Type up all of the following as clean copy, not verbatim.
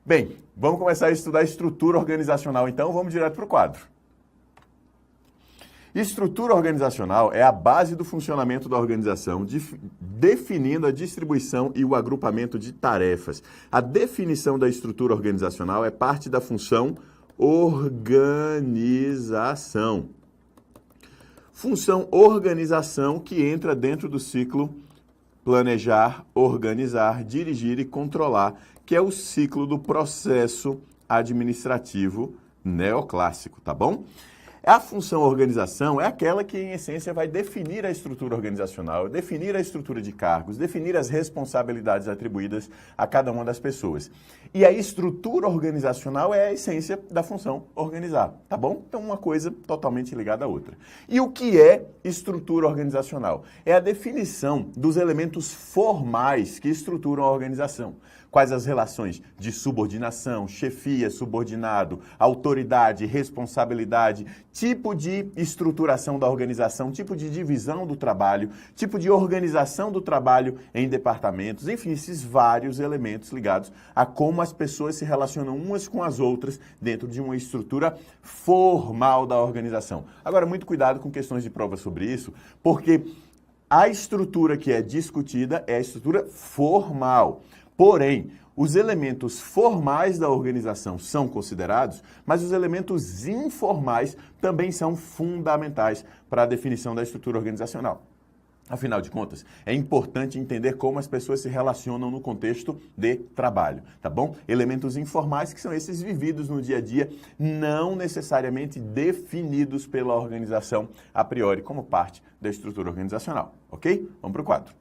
Bem, vamos começar a estudar estrutura organizacional, então vamos direto para o quadro. Estrutura organizacional é a base do funcionamento da organização, definindo a distribuição e o agrupamento de tarefas. A definição da estrutura organizacional é parte da função organização. Função organização que entra dentro do ciclo planejar, organizar, dirigir e controlar, que é o ciclo do processo administrativo neoclássico, tá bom? A função organização é aquela que, em essência, vai definir a estrutura organizacional, definir a estrutura de cargos, definir as responsabilidades atribuídas a cada uma das pessoas. E a estrutura organizacional é a essência da função organizar, tá bom? Então, uma coisa totalmente ligada à outra. E o que é estrutura organizacional? É a definição dos elementos formais que estruturam a organização. Quais as relações de subordinação, chefia, subordinado, autoridade, responsabilidade, tipo de estruturação da organização, tipo de divisão do trabalho, tipo de organização do trabalho em departamentos, enfim, esses vários elementos ligados a como as pessoas se relacionam umas com as outras dentro de uma estrutura formal da organização. Agora, muito cuidado com questões de prova sobre isso, porque a estrutura que é discutida é a estrutura formal. Porém, os elementos formais da organização são considerados, mas os elementos informais também são fundamentais para a definição da estrutura organizacional. Afinal de contas, é importante entender como as pessoas se relacionam no contexto de trabalho, tá bom? Elementos informais que são esses vividos no dia a dia, não necessariamente definidos pela organização a priori como parte da estrutura organizacional, ok? Vamos para o quadro.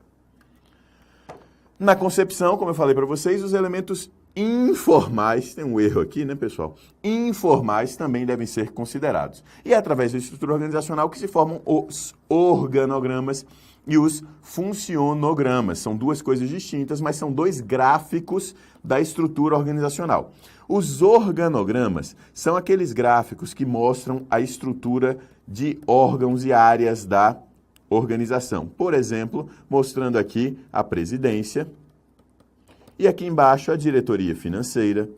Na concepção, como eu falei para vocês, os elementos informais, tem um erro aqui, né, pessoal? Informais também devem ser considerados. E é através da estrutura organizacional que se formam os organogramas e os funcionogramas. São duas coisas distintas, mas são dois gráficos da estrutura organizacional. Os organogramas são aqueles gráficos que mostram a estrutura de órgãos e áreas da organização. Por exemplo, mostrando aqui a presidência e aqui embaixo a diretoria financeira,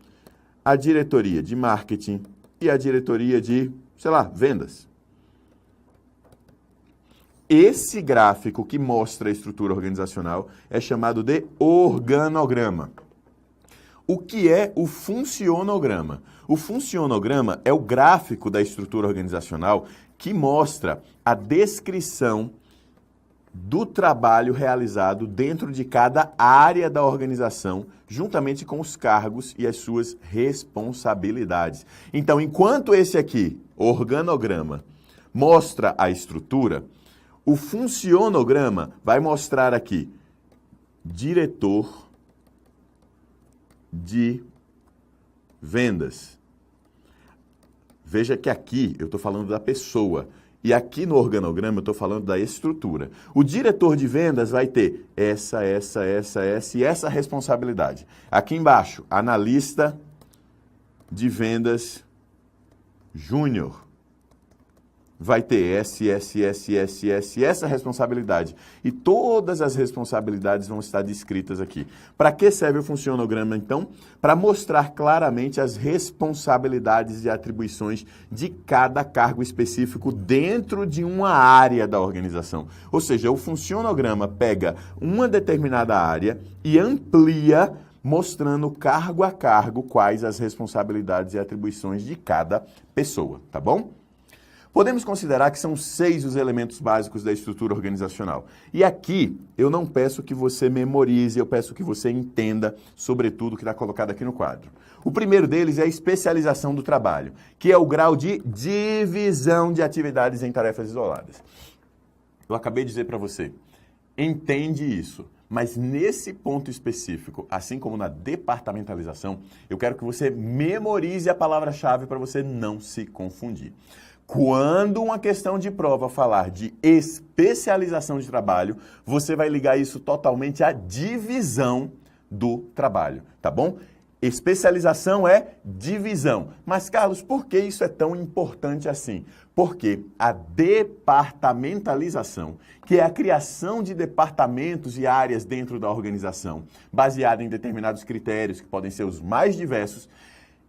a diretoria de marketing e a diretoria de, vendas. Esse gráfico que mostra a estrutura organizacional é chamado de organograma. O que é o funcionograma? O funcionograma é o gráfico da estrutura organizacional que mostra a descrição do trabalho realizado dentro de cada área da organização, juntamente com os cargos e as suas responsabilidades. Então, enquanto esse aqui, organograma, mostra a estrutura, o funcionograma vai mostrar aqui diretor de vendas. Veja que aqui eu estou falando da pessoa. E aqui no organograma eu estou falando da estrutura. O diretor de vendas vai ter essa e essa responsabilidade. Aqui embaixo, analista de vendas júnior. Vai ter essa responsabilidade. E todas as responsabilidades vão estar descritas aqui. Para que serve o funcionograma, então? Para mostrar claramente as responsabilidades e atribuições de cada cargo específico dentro de uma área da organização. Ou seja, o funcionograma pega uma determinada área e amplia, mostrando cargo a cargo quais as responsabilidades e atribuições de cada pessoa, tá bom? Podemos considerar que são 6 os elementos básicos da estrutura organizacional. E aqui eu não peço que você memorize, eu peço que você entenda, sobretudo, o que está colocado aqui no quadro. O primeiro deles é a especialização do trabalho, que é o grau de divisão de atividades em tarefas isoladas. Eu acabei de dizer para você, entende isso. Mas nesse ponto específico, assim como na departamentalização, eu quero que você memorize a palavra-chave para você não se confundir. Quando uma questão de prova falar de especialização de trabalho, você vai ligar isso totalmente à divisão do trabalho, tá bom? Especialização é divisão. Mas, Carlos, por que isso é tão importante assim? Porque a departamentalização, que é a criação de departamentos e áreas dentro da organização, baseada em determinados critérios, que podem ser os mais diversos,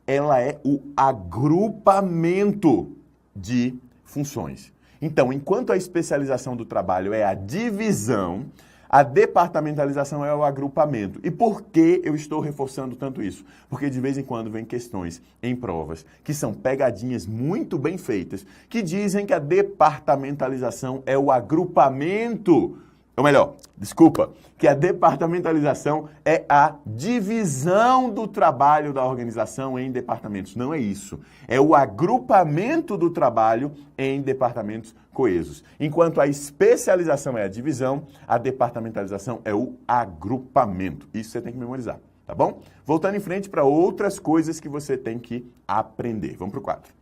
ela é o agrupamento de funções. Então, enquanto a especialização do trabalho é a divisão, a departamentalização é o agrupamento. E por que eu estou reforçando tanto isso? Porque de vez em quando vem questões em provas que são pegadinhas muito bem feitas, que dizem que a departamentalização é o agrupamento, ou melhor, desculpa, que a departamentalização é a divisão do trabalho da organização em departamentos. Não é isso. É o agrupamento do trabalho em departamentos coesos. Enquanto a especialização é a divisão, a departamentalização é o agrupamento. Isso você tem que memorizar, tá bom? Voltando em frente para outras coisas que você tem que aprender. Vamos para o quadro.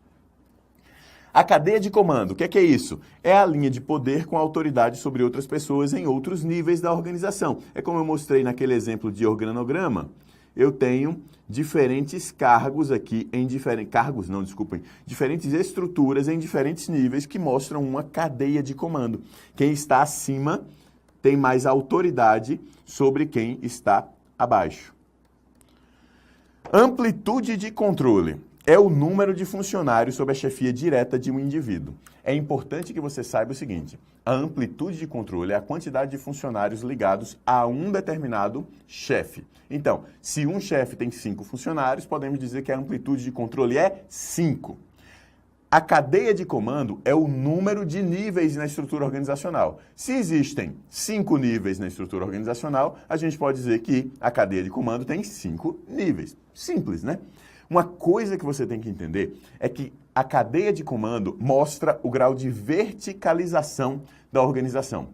A cadeia de comando, o que é isso? É a linha de poder com autoridade sobre outras pessoas em outros níveis da organização. É como eu mostrei naquele exemplo de organograma. Eu tenho diferentes cargos aqui em diferentes estruturas em diferentes níveis que mostram uma cadeia de comando. Quem está acima tem mais autoridade sobre quem está abaixo. Amplitude de controle é o número de funcionários sob a chefia direta de um indivíduo. É importante que você saiba o seguinte: a amplitude de controle é a quantidade de funcionários ligados a um determinado chefe. Então, se um chefe tem 5 funcionários, podemos dizer que a amplitude de controle é 5. A cadeia de comando é o número de níveis na estrutura organizacional. Se existem 5 níveis na estrutura organizacional, a gente pode dizer que a cadeia de comando tem 5 níveis. Simples, né? Uma coisa que você tem que entender é que a cadeia de comando mostra o grau de verticalização da organização.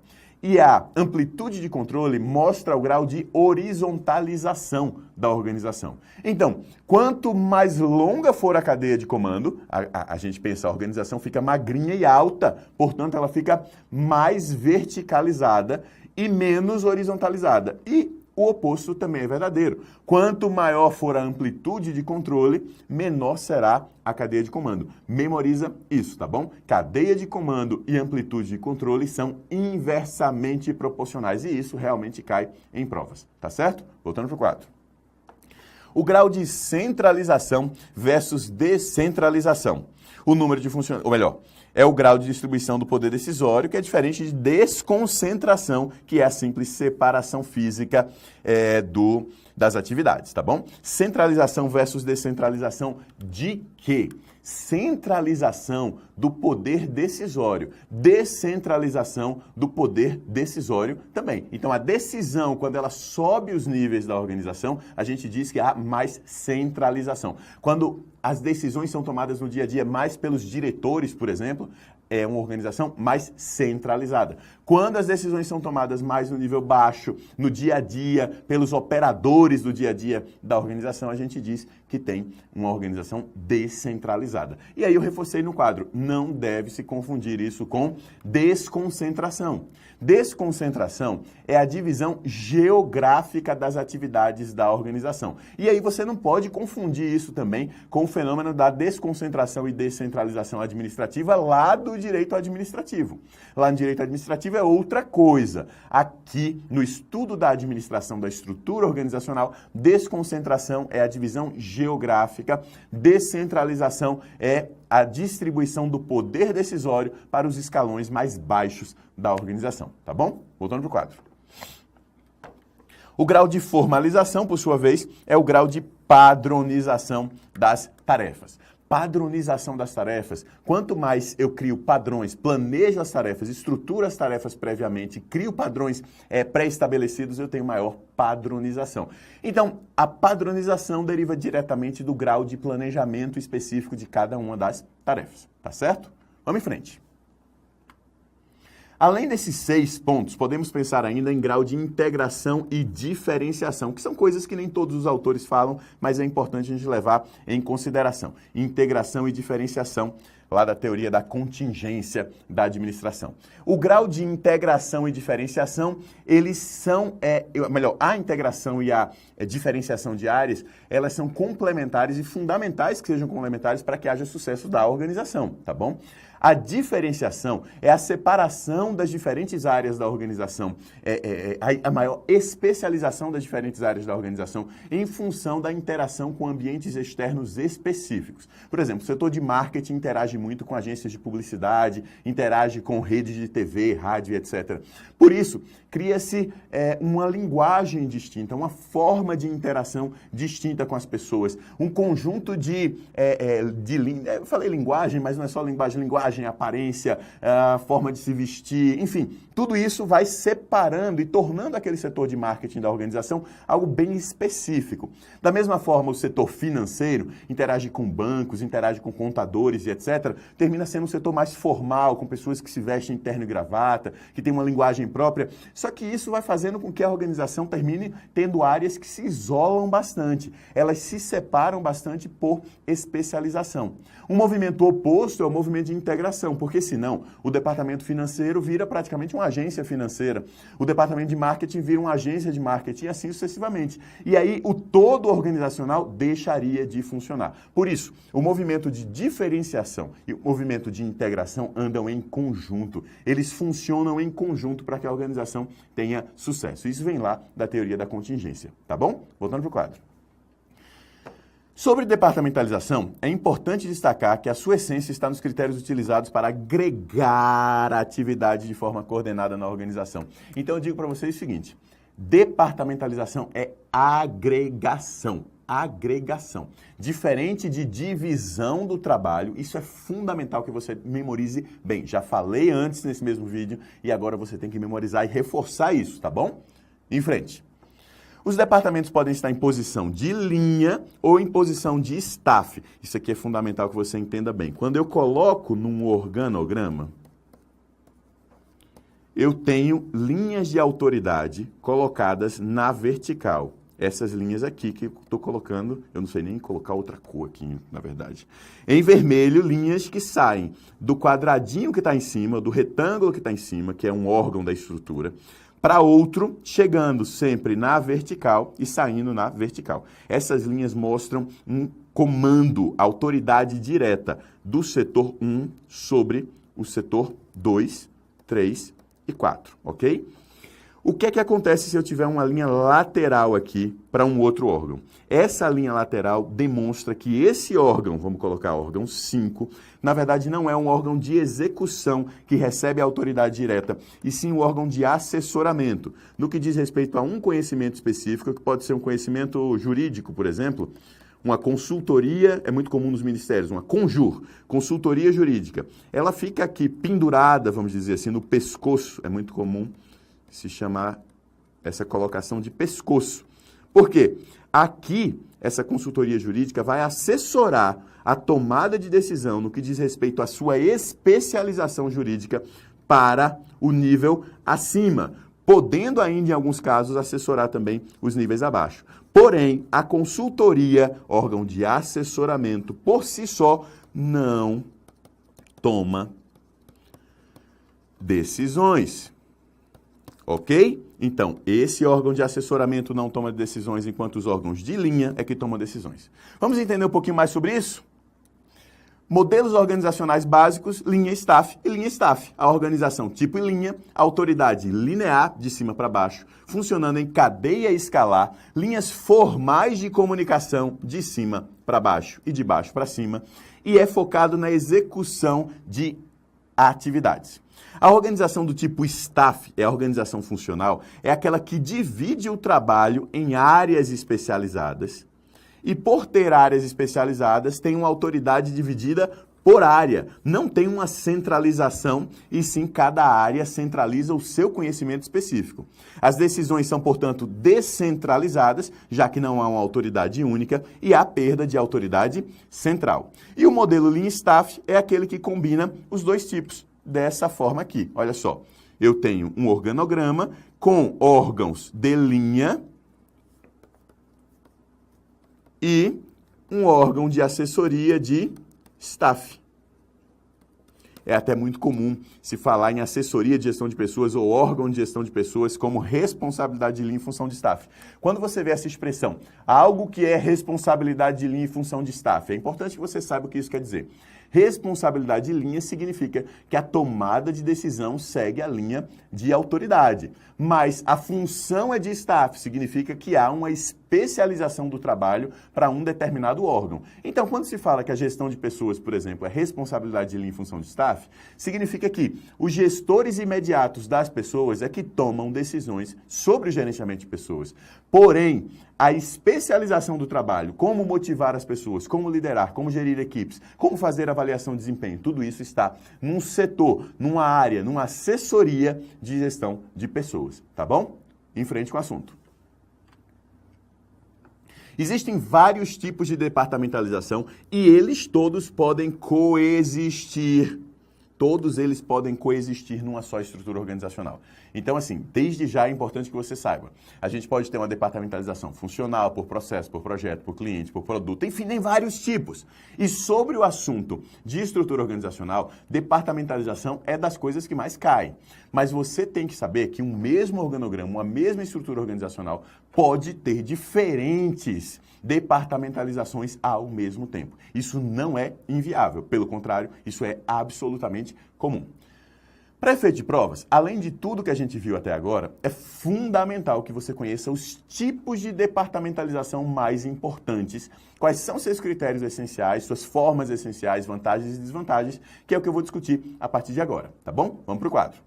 E a amplitude de controle mostra o grau de horizontalização da organização. Então, quanto mais longa for a cadeia de comando, a gente pensa, a organização fica magrinha e alta, portanto, ela fica mais verticalizada e menos horizontalizada. E o oposto também é verdadeiro. Quanto maior for a amplitude de controle, menor será a cadeia de comando. Memoriza isso, tá bom? Cadeia de comando e amplitude de controle são inversamente proporcionais e isso realmente cai em provas, tá certo? Voltando para o quadro. O grau de centralização versus descentralização. O número de funcionários, ou melhor, é o grau de distribuição do poder decisório, que é diferente de desconcentração, que é a simples separação física das atividades, tá bom? Centralização versus descentralização de quê? Centralização do poder decisório, descentralização do poder decisório também. Então, a decisão, quando ela sobe os níveis da organização, a gente diz que há mais centralização. Quando as decisões são tomadas no dia a dia mais pelos diretores, por exemplo, é uma organização mais centralizada. Quando as decisões são tomadas mais no nível baixo, no dia a dia, pelos operadores do dia a dia da organização, a gente diz que tem uma organização descentralizada. E aí eu reforcei no quadro, não deve se confundir isso com desconcentração. Desconcentração é a divisão geográfica das atividades da organização. E aí você não pode confundir isso também com o fenômeno da desconcentração e descentralização administrativa lá do direito administrativo. Lá no direito administrativo é outra coisa. Aqui, no estudo da administração da estrutura organizacional, desconcentração é a divisão geográfica, descentralização é a distribuição do poder decisório para os escalões mais baixos da organização, tá bom? Voltando para o quadro. O grau de formalização, por sua vez, é o grau de padronização das tarefas. Padronização das tarefas, quanto mais eu crio padrões, planejo as tarefas, estruturo as tarefas previamente, crio padrões pré-estabelecidos, eu tenho maior padronização. Então, a padronização deriva diretamente do grau de planejamento específico de cada uma das tarefas, tá certo? Vamos em frente. Além desses 6 pontos, podemos pensar ainda em grau de integração e diferenciação, que são coisas que nem todos os autores falam, mas é importante a gente levar em consideração. Integração e diferenciação, lá da teoria da contingência da administração. O grau de integração e diferenciação, eles são, a integração e a diferenciação de áreas, elas são complementares e fundamentais que sejam complementares para que haja sucesso da organização, tá bom? A diferenciação é a separação das diferentes áreas da organização, a maior especialização das diferentes áreas da organização em função da interação com ambientes externos específicos. Por exemplo, o setor de marketing interage muito com agências de publicidade, interage com redes de TV, rádio, etc. Por isso, cria-se uma linguagem distinta, uma forma de interação distinta com as pessoas, um conjunto de eu falei linguagem, mas não é só linguagem, aparência, forma de se vestir, enfim, tudo isso vai separando e tornando aquele setor de marketing da organização algo bem específico. Da mesma forma, o setor financeiro interage com bancos, interage com contadores e etc., termina sendo um setor mais formal, com pessoas que se vestem em terno e gravata, que tem uma linguagem própria. Só que isso vai fazendo com que a organização termine tendo áreas que se isolam bastante. Elas se separam bastante por especialização. Um movimento oposto é o movimento de integração, porque senão o departamento financeiro vira praticamente uma agência financeira, o departamento de marketing vira uma agência de marketing e assim sucessivamente. E aí o todo organizacional deixaria de funcionar. Por isso, o movimento de diferenciação e o movimento de integração andam em conjunto. Eles funcionam em conjunto para que a organização tenha sucesso. Isso vem lá da teoria da contingência, tá bom? Voltando para o quadro. Sobre departamentalização, é importante destacar que a sua essência está nos critérios utilizados para agregar a atividade de forma coordenada na organização. Então eu digo para vocês o seguinte, departamentalização é agregação. Agregação. Diferente de divisão do trabalho, isso é fundamental que você memorize bem. Já falei antes nesse mesmo vídeo e agora você tem que memorizar e reforçar isso, tá bom? Em frente. Os departamentos podem estar em posição de linha ou em posição de staff. Isso aqui é fundamental que você entenda bem. Quando eu coloco num organograma, eu tenho linhas de autoridade colocadas na vertical. Essas linhas aqui que eu estou colocando, eu não sei nem colocar outra cor aqui, na verdade. Em vermelho, linhas que saem do quadradinho que está em cima, do retângulo que está em cima, que é um órgão da estrutura, para outro, chegando sempre na vertical e saindo na vertical. Essas linhas mostram um comando, autoridade direta do setor 1 sobre o setor 2, 3 e 4, ok? O que é que acontece se eu tiver uma linha lateral aqui para um outro órgão? Essa linha lateral demonstra que esse órgão, vamos colocar órgão 5, na verdade não é um órgão de execução que recebe a autoridade direta, e sim um órgão de assessoramento, no que diz respeito a um conhecimento específico, que pode ser um conhecimento jurídico, por exemplo, uma consultoria, é muito comum nos ministérios, uma CONJUR, consultoria jurídica. Ela fica aqui pendurada, vamos dizer assim, no pescoço, é muito comum se chamar essa colocação de pescoço. Por quê? Aqui, essa consultoria jurídica vai assessorar a tomada de decisão no que diz respeito à sua especialização jurídica para o nível acima, podendo ainda, em alguns casos, assessorar também os níveis abaixo. Porém, a consultoria, órgão de assessoramento, por si só, não toma decisões. Ok? Então, esse órgão de assessoramento não toma decisões, enquanto os órgãos de linha é que tomam decisões. Vamos entender um pouquinho mais sobre isso? Modelos organizacionais básicos, linha staff e linha staff. A organização tipo e linha, autoridade linear, de cima para baixo, funcionando em cadeia escalar, linhas formais de comunicação, de cima para baixo e de baixo para cima, e é focado na execução de atividades. A organização do tipo staff, é a organização funcional, é aquela que divide o trabalho em áreas especializadas e, por ter áreas especializadas, tem uma autoridade dividida por área. Não tem uma centralização e sim cada área centraliza o seu conhecimento específico. As decisões são, portanto, descentralizadas, já que não há uma autoridade única e há perda de autoridade central. E o modelo Lean Staff é aquele que combina os dois tipos. Dessa forma aqui, olha só, eu tenho um organograma com órgãos de linha e um órgão de assessoria de staff. É até muito comum se falar em assessoria de gestão de pessoas ou órgão de gestão de pessoas como responsabilidade de linha em função de staff. Quando você vê essa expressão, algo que é responsabilidade de linha em função de staff, é importante que você saiba o que isso quer dizer. Responsabilidade de linha significa que a tomada de decisão segue a linha de autoridade. Mas a função é de staff, significa que há uma especialização do trabalho para um determinado órgão. Então, quando se fala que a gestão de pessoas, por exemplo, é responsabilidade de linha em função de staff, significa que os gestores imediatos das pessoas é que tomam decisões sobre o gerenciamento de pessoas. Porém, a especialização do trabalho, como motivar as pessoas, como liderar, como gerir equipes, como fazer avaliação de desempenho, tudo isso está num setor, numa área, numa assessoria de gestão de pessoas, tá bom? Em frente com o assunto. Existem vários tipos de departamentalização e eles todos podem coexistir. Todos eles podem coexistir numa só estrutura organizacional. Então, assim, desde já é importante que você saiba. A gente pode ter uma departamentalização funcional, por processo, por projeto, por cliente, por produto, enfim, tem vários tipos. E sobre o assunto de estrutura organizacional, departamentalização é das coisas que mais caem. Mas você tem que saber que um mesmo organograma, uma mesma estrutura organizacional pode ter diferentes departamentalizações ao mesmo tempo. Isso não é inviável, pelo contrário, isso é absolutamente comum. Para efeito de provas, além de tudo que a gente viu até agora, é fundamental que você conheça os tipos de departamentalização mais importantes, quais são seus critérios essenciais, suas formas essenciais, vantagens e desvantagens, que é o que eu vou discutir a partir de agora, tá bom? Vamos para o quadro.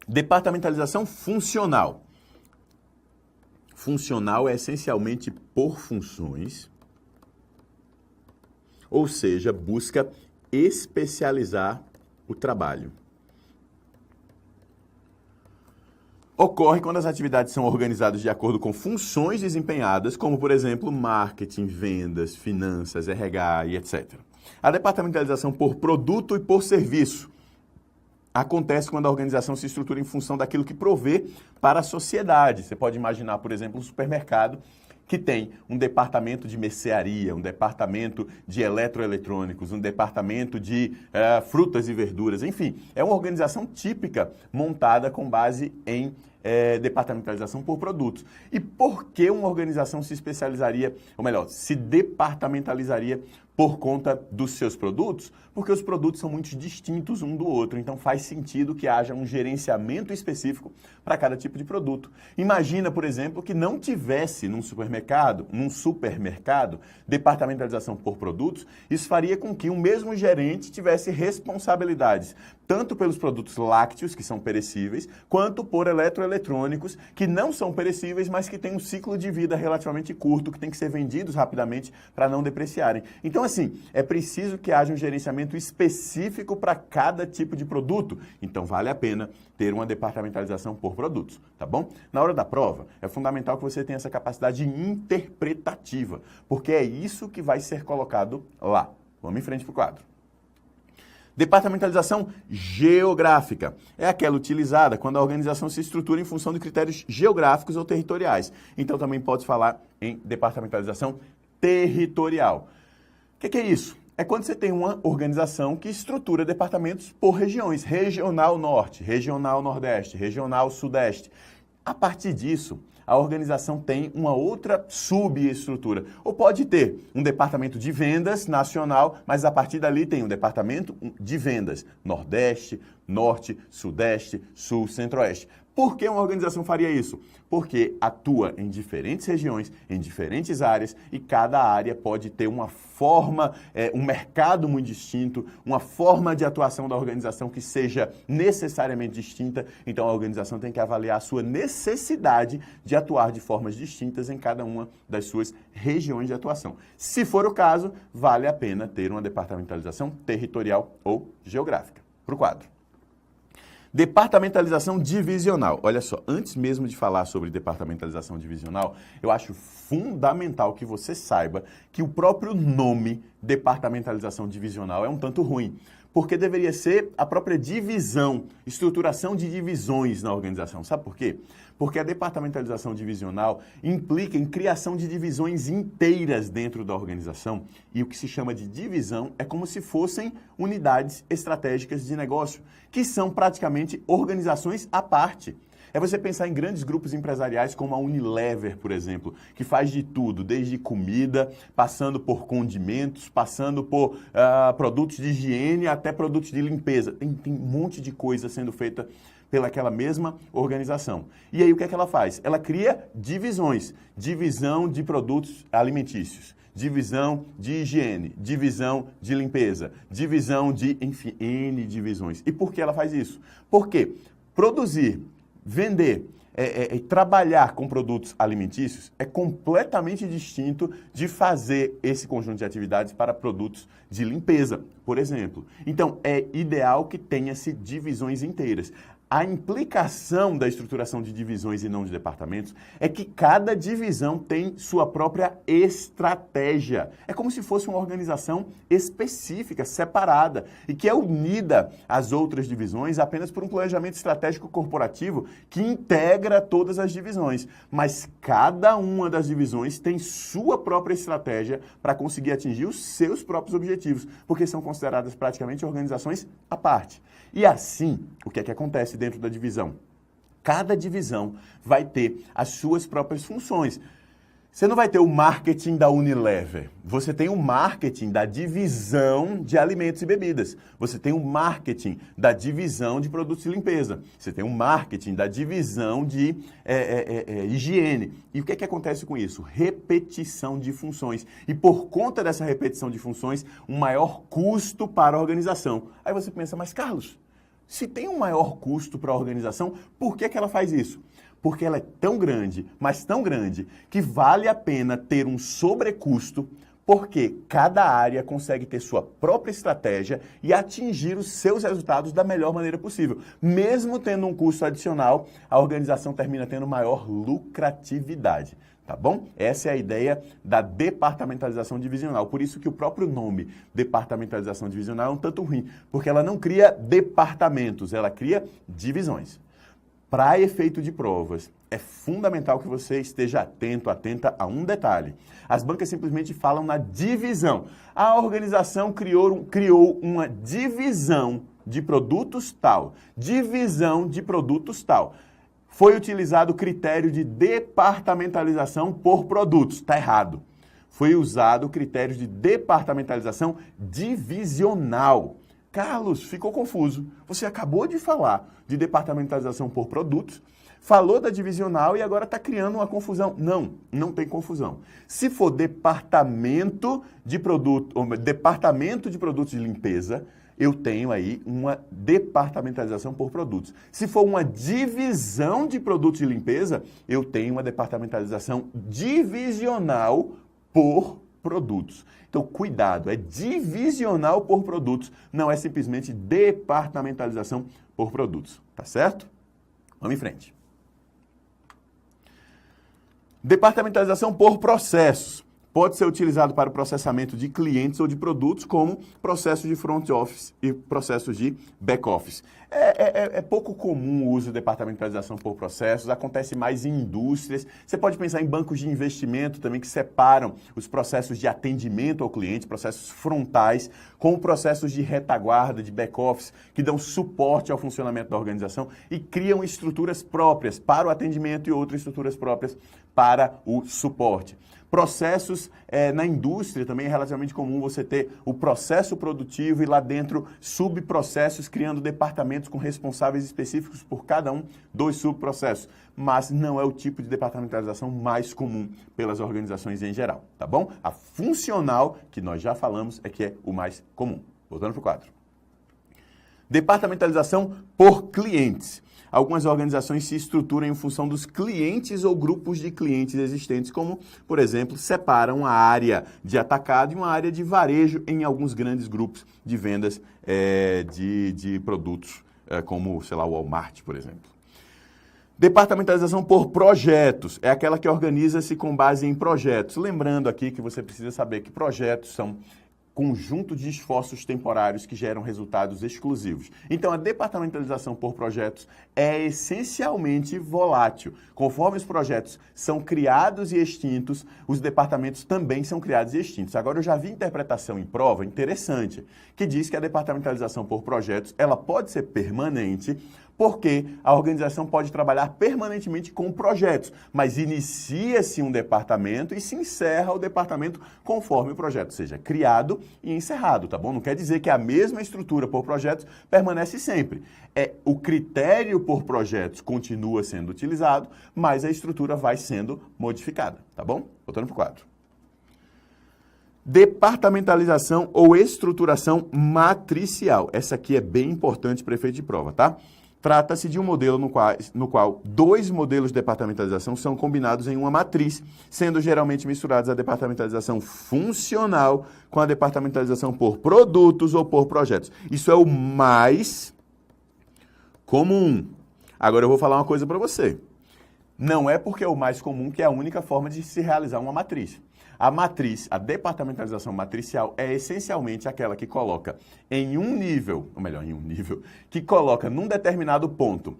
Departamentalização funcional. Funcional é essencialmente por funções, ou seja, busca especializar o trabalho. Ocorre quando as atividades são organizadas de acordo com funções desempenhadas, como, por exemplo, marketing, vendas, finanças, RH e etc. A departamentalização por produto e por serviço acontece quando a organização se estrutura em função daquilo que provê para a sociedade. Você pode imaginar, por exemplo, um supermercado que tem um departamento de mercearia, um departamento de eletroeletrônicos, um departamento de frutas e verduras, enfim, é uma organização típica montada com base em departamentalização por produtos. E por que uma organização se especializaria, ou melhor, se departamentalizaria por conta dos seus produtos? Porque os produtos são muito distintos um do outro, então faz sentido que haja um gerenciamento específico para cada tipo de produto. Imagina, por exemplo, que não tivesse num supermercado, departamentalização por produtos, isso faria com que o mesmo gerente tivesse responsabilidades tanto pelos produtos lácteos, que são perecíveis, quanto por eletroeletrônicos, que não são perecíveis, mas que têm um ciclo de vida relativamente curto, que tem que ser vendidos rapidamente para não depreciarem. Então, assim, é preciso que haja um gerenciamento específico para cada tipo de produto. Então, vale a pena ter uma departamentalização por produtos, tá bom? Na hora da prova, é fundamental que você tenha essa capacidade interpretativa, porque é isso que vai ser colocado lá. Vamos em frente para o quadro. Departamentalização geográfica é aquela utilizada quando a organização se estrutura em função de critérios geográficos ou territoriais. Então, também pode falar em departamentalização territorial. O que é isso? É quando você tem uma organização que estrutura departamentos por regiões. Regional Norte, Regional Nordeste, Regional Sudeste. A partir disso, a organização tem uma outra subestrutura. Ou pode ter um departamento de vendas nacional, mas a partir dali tem um departamento de vendas Nordeste, Norte, Sudeste, Sul, Centro-Oeste. Por que uma organização faria isso? Porque atua em diferentes regiões, em diferentes áreas, e cada área pode ter uma forma, um mercado muito distinto, uma forma de atuação da organização que seja necessariamente distinta. Então, a organização tem que avaliar a sua necessidade de atuar de formas distintas em cada uma das suas regiões de atuação. Se for o caso, vale a pena ter uma departamentalização territorial ou geográfica. Para o quadro. Departamentalização divisional. Olha só, antes mesmo de falar sobre departamentalização divisional, eu acho fundamental que você saiba que o próprio nome departamentalização divisional é um tanto ruim, porque deveria ser a própria divisão, estruturação de divisões na organização. Sabe por quê? Porque a departamentalização divisional implica em criação de divisões inteiras dentro da organização, e o que se chama de divisão é como se fossem unidades estratégicas de negócio, que são praticamente organizações à parte. É você pensar em grandes grupos empresariais como a Unilever, por exemplo, que faz de tudo, desde comida, passando por condimentos, passando por produtos de higiene até produtos de limpeza. Tem um monte de coisa sendo feita pelaquela mesma organização. E aí o que é que ela faz? Ela cria divisões. Divisão de produtos alimentícios, divisão de higiene, divisão de limpeza, divisão de, enfim, N divisões. E por que ela faz isso? Porque produzir, vender, trabalhar com produtos alimentícios é completamente distinto de fazer esse conjunto de atividades para produtos de limpeza, por exemplo. Então, é ideal que tenha-se divisões inteiras. A implicação da estruturação de divisões e não de departamentos é que cada divisão tem sua própria estratégia. É como se fosse uma organização específica, separada, e que é unida às outras divisões apenas por um planejamento estratégico corporativo que integra todas as divisões. Mas cada uma das divisões tem sua própria estratégia para conseguir atingir os seus próprios objetivos, porque são consideradas praticamente organizações à parte. E assim, o que é que acontece dentro da divisão? Cada divisão vai ter as suas próprias funções. Você não vai ter o marketing da Unilever, você tem o marketing da divisão de alimentos e bebidas, você tem o marketing da divisão de produtos de limpeza, você tem o marketing da divisão de higiene. E o que é que acontece com isso? Repetição de funções. E por conta dessa repetição de funções, um maior custo para a organização. Aí você pensa, mas Carlos, se tem um maior custo para a organização, por que ela faz isso? Porque ela é tão grande, mas tão grande, que vale a pena ter um sobrecusto, porque cada área consegue ter sua própria estratégia e atingir os seus resultados da melhor maneira possível. Mesmo tendo um custo adicional, a organização termina tendo maior lucratividade. Tá bom? Essa é a ideia da departamentalização divisional. Por isso que o próprio nome, departamentalização divisional, é um tanto ruim, porque ela não cria departamentos, ela cria divisões. Para efeito de provas, é fundamental que você esteja atento, atenta a um detalhe. As bancas simplesmente falam na divisão. A organização criou uma divisão de produtos tal, divisão de produtos tal. Foi utilizado o critério de departamentalização por produtos. Está errado. Foi usado o critério de departamentalização divisional. Carlos, ficou confuso. Você acabou de falar de departamentalização por produtos, falou da divisional e agora está criando uma confusão. Não, não tem confusão. Se for departamento de produtos de limpeza, eu tenho aí uma departamentalização por produtos. Se for uma divisão de produtos de limpeza, eu tenho uma departamentalização divisional por produtos. Então, cuidado, é divisional por produtos, não é simplesmente departamentalização por produtos, tá certo? Vamos em frente. Departamentalização por processos. Pode ser utilizado para o processamento de clientes ou de produtos, como processos de front office e processos de back office. É pouco comum o uso de departamentalização por processos, acontece mais em indústrias. Você pode pensar em bancos de investimento também que separam os processos de atendimento ao cliente, processos frontais, com processos de retaguarda, de back office, que dão suporte ao funcionamento da organização e criam estruturas próprias para o atendimento e outras estruturas próprias para o suporte. Processos na indústria também é relativamente comum você ter o processo produtivo e lá dentro subprocessos, criando departamentos com responsáveis específicos por cada um dos subprocessos. Mas não é o tipo de departamentalização mais comum pelas organizações em geral, tá bom? A funcional, que nós já falamos, é que é o mais comum. Voltando para o quadro. Departamentalização por clientes. Algumas organizações se estruturam em função dos clientes ou grupos de clientes existentes, como, por exemplo, separam a área de atacado e uma área de varejo em alguns grandes grupos de vendas de produtos, como, sei lá, o Walmart, por exemplo. Departamentalização por projetos é aquela que organiza-se com base em projetos. Lembrando aqui que você precisa saber que projetos são conjunto de esforços temporários que geram resultados exclusivos. Então, a departamentalização por projetos é essencialmente volátil. Conforme os projetos são criados e extintos, os departamentos também são criados e extintos. Agora, eu já vi interpretação em prova interessante, que diz que a departamentalização por projetos ela pode ser permanente, Porque a organização pode trabalhar permanentemente com projetos, mas inicia-se um departamento e se encerra o departamento conforme o projeto seja criado e encerrado, tá bom? Não quer dizer que a mesma estrutura por projetos permanece sempre. O critério por projetos continua sendo utilizado, mas a estrutura vai sendo modificada, tá bom? Voltando para o quadro. Departamentalização ou estruturação matricial. Essa aqui é bem importante para efeito de prova, tá? Trata-se de um modelo no qual dois modelos de departamentalização são combinados em uma matriz, sendo geralmente misturados a departamentalização funcional com a departamentalização por produtos ou por projetos. Isso é o mais comum. Agora eu vou falar uma coisa para você. Não é porque é o mais comum que é a única forma de se realizar uma matriz. A matriz, a departamentalização matricial é essencialmente aquela que coloca em um nível, ou melhor, em um nível, que coloca num determinado ponto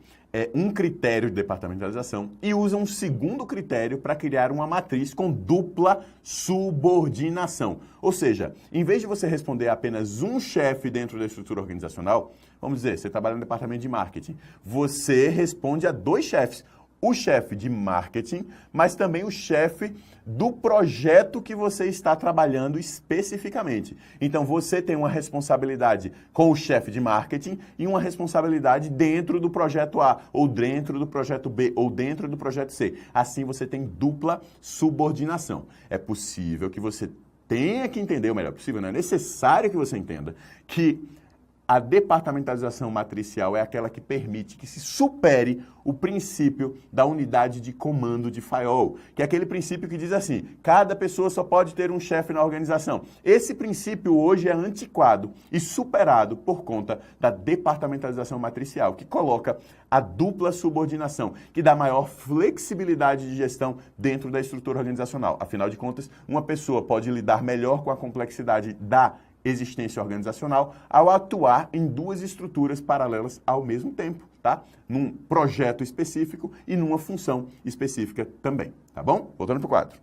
um critério de departamentalização e usa um segundo critério para criar uma matriz com dupla subordinação. Ou seja, em vez de você responder a apenas um chefe dentro da estrutura organizacional, vamos dizer, você trabalha no departamento de marketing, você responde a dois chefes. O chefe de marketing, mas também o chefe do projeto que você está trabalhando especificamente. Então, você tem uma responsabilidade com o chefe de marketing e uma responsabilidade dentro do projeto A, ou dentro do projeto B, ou dentro do projeto C. Assim, você tem dupla subordinação. É possível que você tenha que entender, ou melhor, possível, não é necessário que você entenda que a departamentalização matricial é aquela que permite que se supere o princípio da unidade de comando de firewall, que é aquele princípio que diz assim, cada pessoa só pode ter um chefe na organização. Esse princípio hoje é antiquado e superado por conta da departamentalização matricial, que coloca a dupla subordinação, que dá maior flexibilidade de gestão dentro da estrutura organizacional. Afinal de contas, uma pessoa pode lidar melhor com a complexidade da existência organizacional ao atuar em duas estruturas paralelas ao mesmo tempo, tá? Num projeto específico e numa função específica também, tá bom? Voltando para o quadro.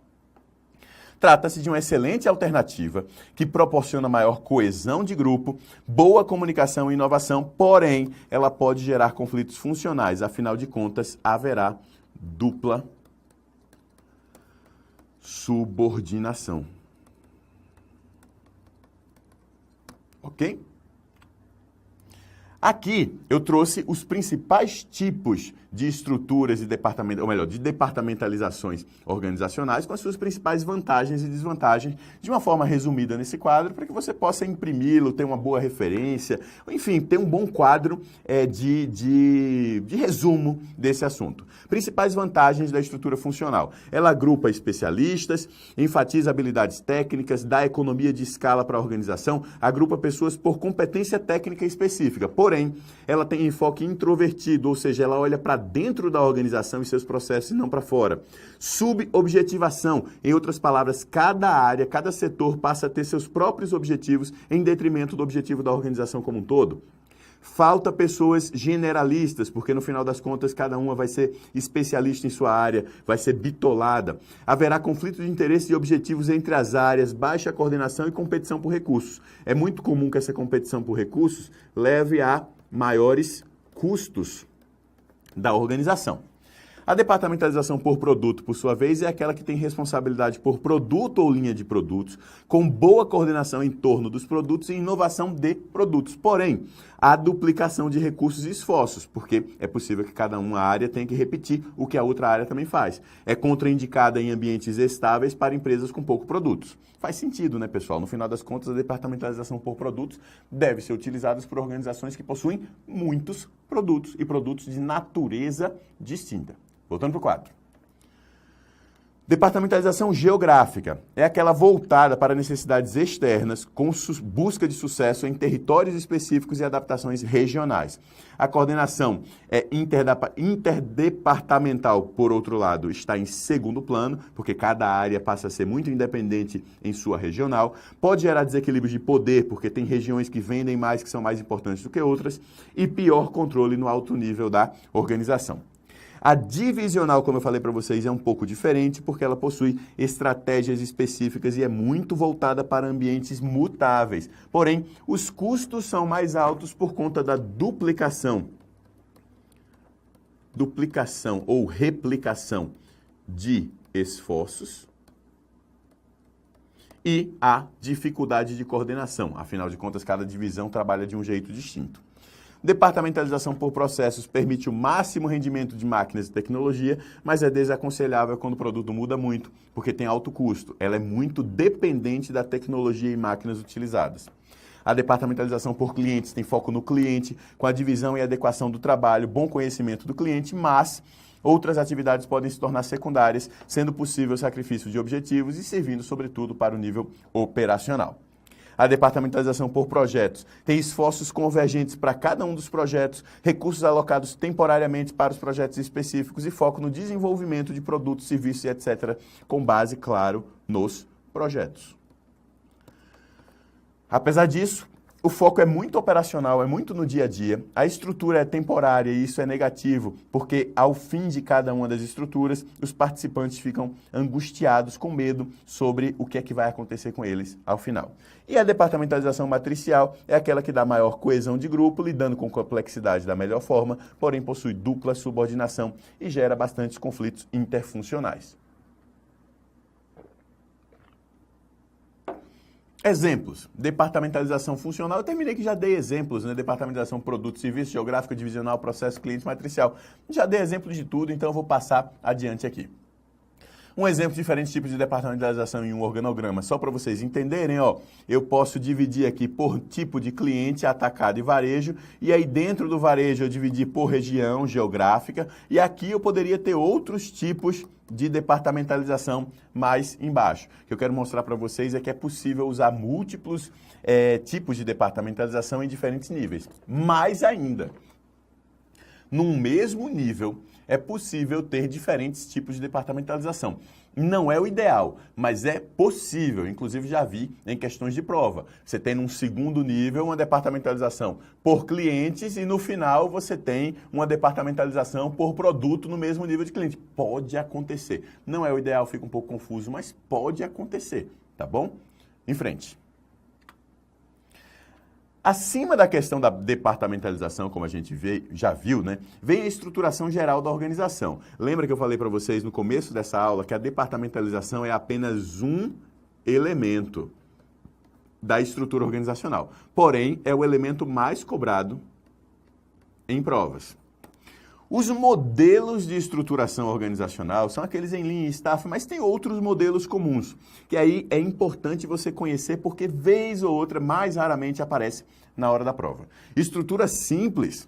Trata-se de uma excelente alternativa que proporciona maior coesão de grupo, boa comunicação e inovação, porém, ela pode gerar conflitos funcionais, afinal de contas, haverá dupla subordinação. Ok? Aqui eu trouxe os principais tipos de estruturas de departamento, ou melhor, de departamentalizações organizacionais com as suas principais vantagens e desvantagens de uma forma resumida nesse quadro para que você possa imprimi-lo, ter uma boa referência, enfim, ter um bom quadro de resumo desse assunto. Principais vantagens da estrutura funcional. Ela agrupa especialistas, enfatiza habilidades técnicas, dá economia de escala para a organização, agrupa pessoas por competência técnica específica. Porém, ela tem enfoque introvertido, ou seja, ela olha para dentro da organização e seus processos e não para fora. Subobjetivação, em outras palavras, cada área, cada setor passa a ter seus próprios objetivos em detrimento do objetivo da organização como um todo. Falta pessoas generalistas, porque no final das contas cada uma vai ser especialista em sua área, vai ser bitolada. Haverá conflito de interesse e objetivos entre as áreas, baixa coordenação e competição por recursos. É muito comum que essa competição por recursos leve a maiores custos da organização. A departamentalização por produto, por sua vez, é aquela que tem responsabilidade por produto ou linha de produtos, com boa coordenação em torno dos produtos e inovação de produtos. Porém, há duplicação de recursos e esforços, porque é possível que cada uma área tenha que repetir o que a outra área também faz. É contraindicada em ambientes estáveis para empresas com poucos produtos. Faz sentido, né, pessoal? No final das contas, a departamentalização por produtos deve ser utilizada por organizações que possuem muitos produtos e produtos de natureza distinta. Voltando para o quadro. Departamentalização geográfica é aquela voltada para necessidades externas com busca de sucesso em territórios específicos e adaptações regionais. A coordenação interdepartamental, por outro lado, está em segundo plano, porque cada área passa a ser muito independente em sua regional. Pode gerar desequilíbrio de poder, porque tem regiões que vendem mais, que são mais importantes do que outras, e pior controle no alto nível da organização. A divisional, como eu falei para vocês, é um pouco diferente porque ela possui estratégias específicas e é muito voltada para ambientes mutáveis. Porém, os custos são mais altos por conta da duplicação duplicação ou replicação de esforços e a dificuldade de coordenação. Afinal de contas, cada divisão trabalha de um jeito distinto. Departamentalização por processos permite o máximo rendimento de máquinas e tecnologia, mas é desaconselhável quando o produto muda muito, porque tem alto custo. Ela é muito dependente da tecnologia e máquinas utilizadas. A departamentalização por clientes tem foco no cliente, com a divisão e adequação do trabalho, bom conhecimento do cliente, mas outras atividades podem se tornar secundárias, sendo possível o sacrifício de objetivos e servindo, sobretudo, para o nível operacional. A departamentalização por projetos tem esforços convergentes para cada um dos projetos, recursos alocados temporariamente para os projetos específicos e foco no desenvolvimento de produtos, serviços e etc., com base, claro, nos projetos. Apesar disso, o foco é muito operacional, é muito no dia a dia, a estrutura é temporária e isso é negativo, porque ao fim de cada uma das estruturas, os participantes ficam angustiados com medo sobre o que é que vai acontecer com eles ao final. E a departamentalização matricial é aquela que dá maior coesão de grupo, lidando com complexidade da melhor forma, porém possui dupla subordinação e gera bastantes conflitos interfuncionais. Exemplos. Departamentalização funcional. Eu terminei que já dei exemplos, né? Departamentalização produto, serviço, geográfico, divisional, processo, cliente, matricial. Já dei exemplo de tudo, então eu vou passar adiante aqui. Um exemplo de diferentes tipos de departamentalização em um organograma, só para vocês entenderem, ó, eu posso dividir aqui por tipo de cliente, atacado e varejo, e aí dentro do varejo eu dividi por região geográfica, e aqui eu poderia ter outros tipos de departamentalização mais embaixo. O que eu quero mostrar para vocês é que é possível usar múltiplos tipos de departamentalização em diferentes níveis. Mais ainda, num mesmo nível, é possível ter diferentes tipos de departamentalização. Não é o ideal, mas é possível. Inclusive, já vi em questões de prova. Você tem num segundo nível uma departamentalização por clientes e no final você tem uma departamentalização por produto no mesmo nível de cliente. Pode acontecer. Não é o ideal, fica um pouco confuso, mas pode acontecer, tá bom? Em frente. Acima da questão da departamentalização, como a gente já viu, né, vem a estruturação geral da organização. Lembra que eu falei para vocês no começo dessa aula que a departamentalização é apenas um elemento da estrutura organizacional. Porém, é o elemento mais cobrado em provas. Os modelos de estruturação organizacional são aqueles em linha e staff, mas tem outros modelos comuns, que aí é importante você conhecer porque vez ou outra, mais raramente aparece na hora da prova. Estrutura simples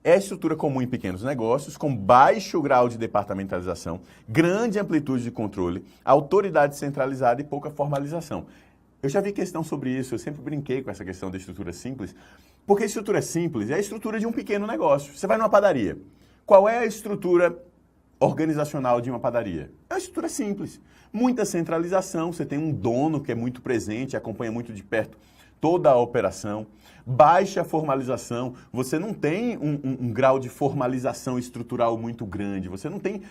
é a estrutura comum em pequenos negócios, com baixo grau de departamentalização, grande amplitude de controle, autoridade centralizada e pouca formalização. Eu já vi questão sobre isso, eu sempre brinquei com essa questão da estrutura simples, porque a estrutura simples é a estrutura de um pequeno negócio. Você vai numa padaria. Qual é a estrutura organizacional de uma padaria? É uma estrutura simples. Muita centralização, você tem um dono que é muito presente, acompanha muito de perto toda a operação. Baixa formalização, você não tem um grau de formalização estrutural muito grande, você não tem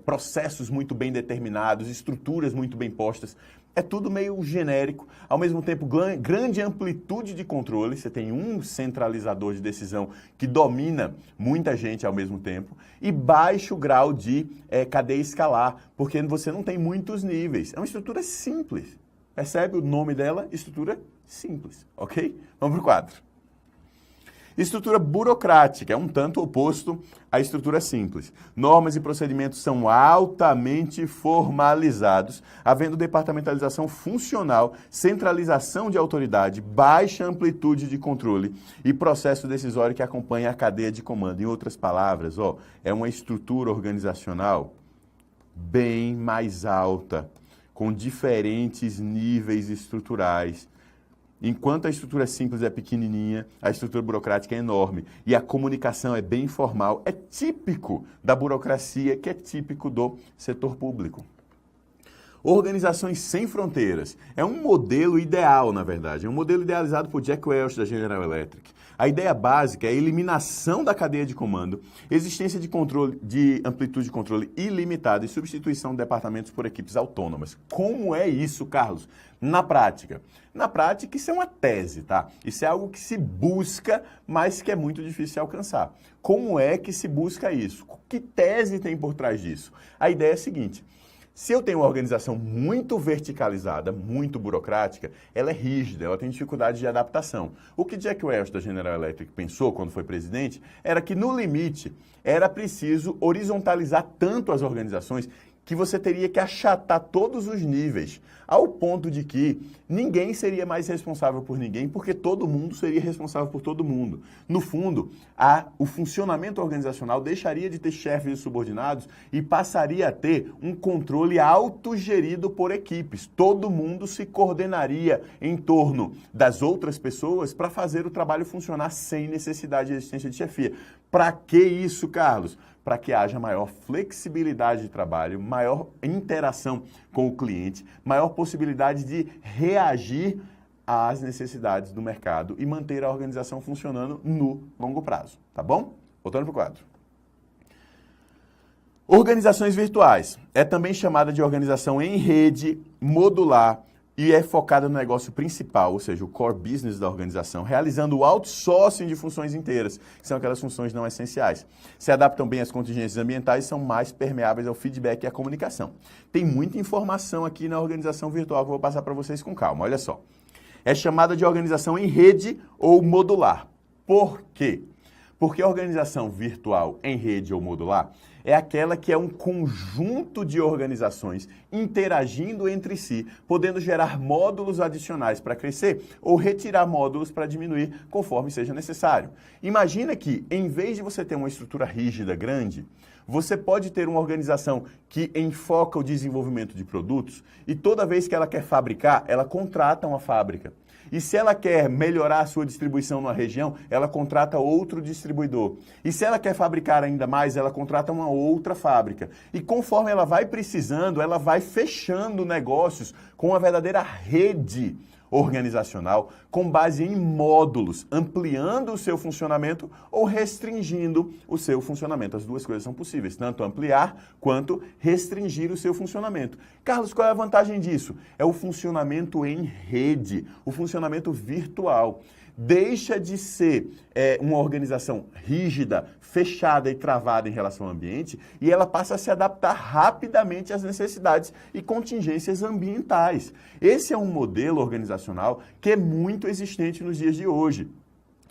processos muito bem determinados, estruturas muito bem postas. É tudo meio genérico, ao mesmo tempo grande amplitude de controle, você tem um centralizador de decisão que domina muita gente ao mesmo tempo, e baixo grau de cadeia escalar, porque você não tem muitos níveis. É uma estrutura simples. Percebe o nome dela? Estrutura simples, ok? Vamos para o quadro. Estrutura burocrática é um tanto oposto à estrutura simples. Normas e procedimentos são altamente formalizados, havendo departamentalização funcional, centralização de autoridade, baixa amplitude de controle e processo decisório que acompanha a cadeia de comando. Em outras palavras, é uma estrutura organizacional bem mais alta, com diferentes níveis estruturais. Enquanto a estrutura simples é pequenininha, a estrutura burocrática é enorme. E a comunicação é bem informal. É típico da burocracia, que é típico do setor público. Organizações sem fronteiras é um modelo ideal, na verdade. É um modelo idealizado por Jack Welch, da General Electric. A ideia básica é a eliminação da cadeia de comando, existência de controle de amplitude de controle ilimitada e substituição de departamentos por equipes autônomas. Como é isso, Carlos? Na prática. Na prática, isso é uma tese, tá? Isso é algo que se busca, mas que é muito difícil de alcançar. Como é que se busca isso? Que tese tem por trás disso? A ideia é a seguinte: se eu tenho uma organização muito verticalizada, muito burocrática, ela é rígida, ela tem dificuldade de adaptação. O que Jack Welch, da General Electric, pensou quando foi presidente era que, no limite, era preciso horizontalizar tanto as organizações que você teria que achatar todos os níveis, ao ponto de que ninguém seria mais responsável por ninguém, porque todo mundo seria responsável por todo mundo. No fundo, o funcionamento organizacional deixaria de ter chefes e subordinados e passaria a ter um controle autogerido por equipes. Todo mundo se coordenaria em torno das outras pessoas para fazer o trabalho funcionar sem necessidade de existência de chefia. Para que isso, Carlos? Para que haja maior flexibilidade de trabalho, maior interação com o cliente, maior possibilidade de reagir às necessidades do mercado e manter a organização funcionando no longo prazo, tá bom? Voltando para o quadro. Organizações virtuais. É também chamada de organização em rede, modular, e é focada no negócio principal, ou seja, o core business da organização, realizando o outsourcing de funções inteiras, que são aquelas funções não essenciais. Se adaptam bem às contingências ambientais e são mais permeáveis ao feedback e à comunicação. Tem muita informação aqui na organização virtual que eu vou passar para vocês com calma, olha só. É chamada de organização em rede ou modular. Por quê? Porque a organização virtual em rede ou modular é aquela que é um conjunto de organizações interagindo entre si, podendo gerar módulos adicionais para crescer ou retirar módulos para diminuir conforme seja necessário. Imagina que, em vez de você ter uma estrutura rígida grande, você pode ter uma organização que enfoca o desenvolvimento de produtos e toda vez que ela quer fabricar, ela contrata uma fábrica. E se ela quer melhorar a sua distribuição numa região, ela contrata outro distribuidor. E se ela quer fabricar ainda mais, ela contrata uma outra fábrica. E conforme ela vai precisando, ela vai fechando negócios com uma verdadeira rede organizacional com base em módulos, ampliando o seu funcionamento ou restringindo o seu funcionamento. As duas coisas são possíveis, tanto ampliar quanto restringir o seu funcionamento. Carlos, qual é a vantagem disso? É o funcionamento em rede, o funcionamento virtual. Deixa de ser uma organização rígida, fechada e travada em relação ao ambiente e ela passa a se adaptar rapidamente às necessidades e contingências ambientais. Esse é um modelo organizacional que é muito existente nos dias de hoje.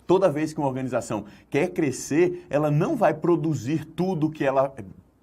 Toda vez que uma organização quer crescer, ela não vai produzir tudo que ela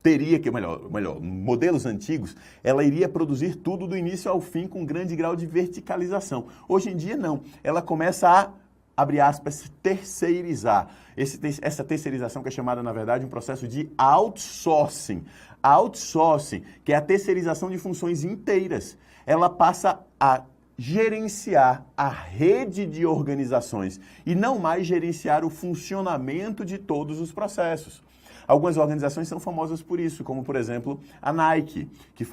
teria que, melhor, modelos antigos, ela iria produzir tudo do início ao fim com um grande grau de verticalização. Hoje em dia, não. Ela começa a, abre aspas, terceirizar. Essa terceirização que é chamada, na verdade, um processo de outsourcing. Outsourcing, que é a terceirização de funções inteiras. Ela passa a gerenciar a rede de organizações e não mais gerenciar o funcionamento de todos os processos. Algumas organizações são famosas por isso, como, por exemplo, a Nike, que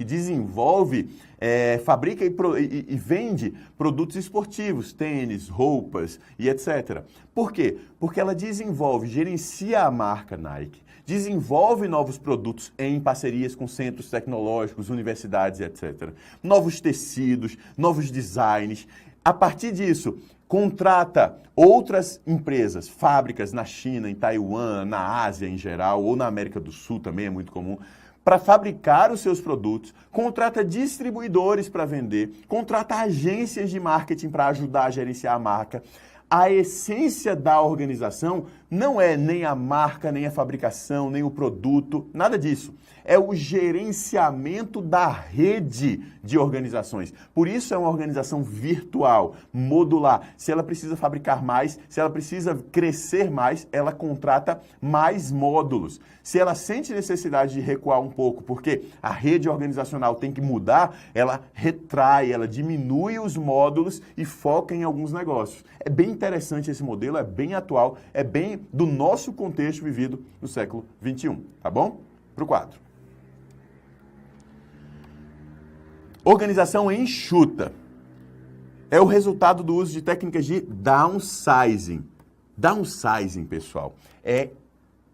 desenvolve, fabrica e vende produtos esportivos, tênis, roupas e etc. Por quê? Porque ela desenvolve, gerencia a marca Nike, desenvolve novos produtos em parcerias com centros tecnológicos, universidades e etc. Novos tecidos, novos designs. A partir disso, contrata outras empresas, fábricas na China, em Taiwan, na Ásia em geral, ou na América do Sul também é muito comum, para fabricar os seus produtos, contrata distribuidores para vender, contrata agências de marketing para ajudar a gerenciar a marca. A essência da organização não é nem a marca, nem a fabricação, nem o produto, nada disso. É o gerenciamento da rede de organizações. Por isso é uma organização virtual, modular. Se ela precisa fabricar mais, se ela precisa crescer mais, ela contrata mais módulos. Se ela sente necessidade de recuar um pouco, porque a rede organizacional tem que mudar, ela retrai, ela diminui os módulos e foca em alguns negócios. É bem interessante esse modelo, é bem atual, é bem do nosso contexto vivido no século XXI, tá bom? Para o quadro. Organização enxuta é o resultado do uso de técnicas de downsizing. Downsizing, pessoal, é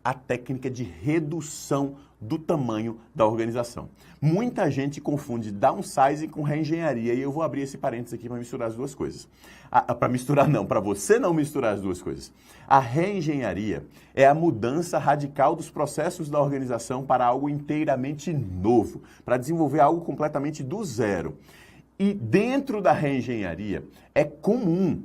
a técnica de redução do tamanho da organização. Muita gente confunde downsizing com reengenharia e eu vou abrir esse parênteses aqui para misturar as duas coisas. Para você não misturar as duas coisas. A reengenharia é a mudança radical dos processos da organização para algo inteiramente novo, para desenvolver algo completamente do zero. E dentro da reengenharia é comum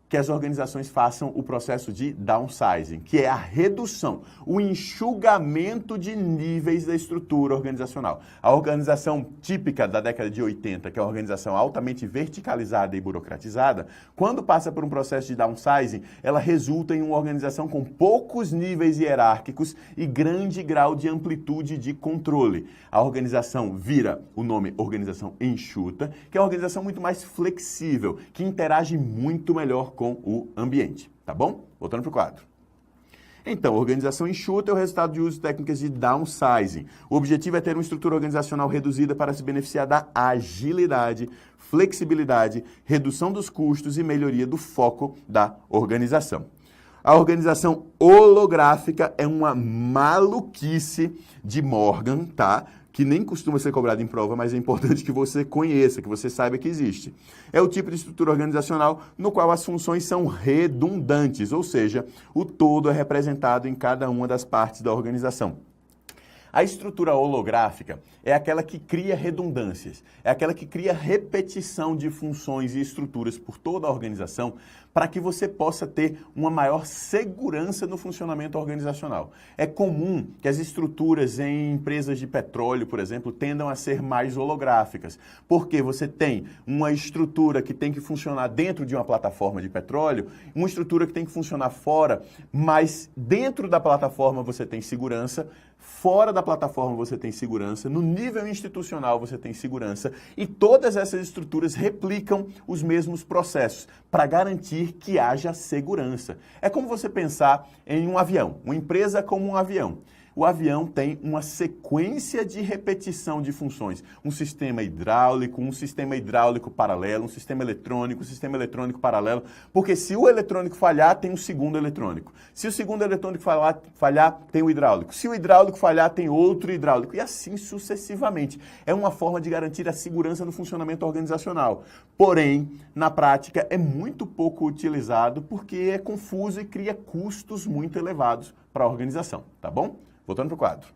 que as organizações façam o processo de downsizing, que é a redução, o enxugamento de níveis da estrutura organizacional. A organização típica da década de 80, que é uma organização altamente verticalizada e burocratizada, quando passa por um processo de downsizing, ela resulta em uma organização com poucos níveis hierárquicos e grande grau de amplitude de controle. A organização vira o nome organização enxuta, que é uma organização muito mais flexível, que interage muito melhor com o ambiente, tá bom? Voltando para o quadro. Então, organização enxuta é o resultado de uso de técnicas de downsizing. O objetivo é ter uma estrutura organizacional reduzida para se beneficiar da agilidade, flexibilidade, redução dos custos e melhoria do foco da organização. A organização holográfica é uma maluquice de Morgan, tá? Que nem costuma ser cobrado em prova, mas é importante que você conheça, que você saiba que existe. É o tipo de estrutura organizacional no qual as funções são redundantes, ou seja, o todo é representado em cada uma das partes da organização. A estrutura holográfica é aquela que cria redundâncias, é aquela que cria repetição de funções e estruturas por toda a organização para que você possa ter uma maior segurança no funcionamento organizacional. É comum que as estruturas em empresas de petróleo, por exemplo, tendam a ser mais holográficas, porque você tem uma estrutura que tem que funcionar dentro de uma plataforma de petróleo, uma estrutura que tem que funcionar fora, mas dentro da plataforma você tem segurança, fora da plataforma você tem segurança, no nível institucional você tem segurança e todas essas estruturas replicam os mesmos processos para garantir que haja segurança. É como você pensar em um avião, uma empresa como um avião. O avião tem uma sequência de repetição de funções. Um sistema hidráulico paralelo, um sistema eletrônico paralelo. Porque se o eletrônico falhar, tem um segundo eletrônico. Se o segundo eletrônico falhar, tem o hidráulico. Se o hidráulico falhar, tem outro hidráulico. E assim sucessivamente. É uma forma de garantir a segurança no funcionamento organizacional. Porém, na prática, é muito pouco utilizado porque é confuso e cria custos muito elevados para a organização. Tá bom? Voltando para o quadro.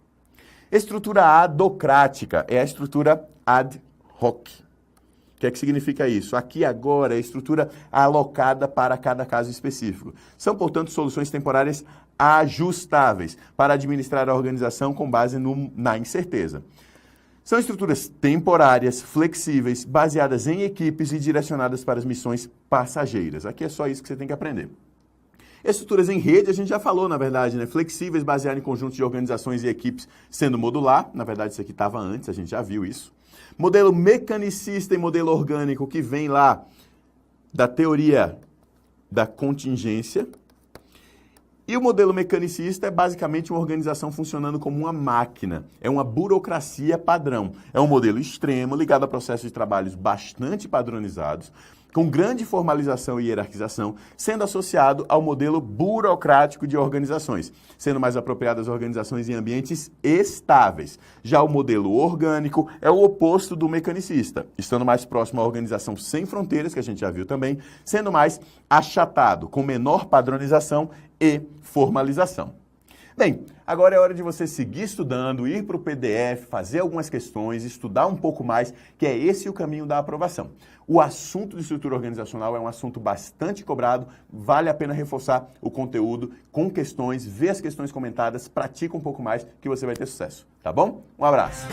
Estrutura adocrática é a estrutura ad hoc. O que é que significa isso? Aqui agora é a estrutura alocada para cada caso específico. São, portanto, soluções temporárias ajustáveis para administrar a organização com base na incerteza. São estruturas temporárias, flexíveis, baseadas em equipes e direcionadas para as missões passageiras. Aqui é só isso que você tem que aprender. Estruturas em rede, a gente já falou, na verdade, né? Flexíveis, baseadas em conjuntos de organizações e equipes, sendo modular. Na verdade, isso aqui estava antes, a gente já viu isso. Modelo mecanicista e modelo orgânico, que vem lá da teoria da contingência. E o modelo mecanicista é basicamente uma organização funcionando como uma máquina. É uma burocracia padrão. É um modelo extremo, ligado a processos de trabalhos bastante padronizados, com grande formalização e hierarquização, sendo associado ao modelo burocrático de organizações, sendo mais apropriado às organizações em ambientes estáveis. Já o modelo orgânico é o oposto do mecanicista, estando mais próximo à organização sem fronteiras, que a gente já viu também, sendo mais achatado, com menor padronização e formalização. Bem, agora é hora de você seguir estudando, ir para o PDF, fazer algumas questões, estudar um pouco mais, que é esse o caminho da aprovação. O assunto de estrutura organizacional é um assunto bastante cobrado, vale a pena reforçar o conteúdo com questões, ver as questões comentadas, pratica um pouco mais que você vai ter sucesso, tá bom? Um abraço!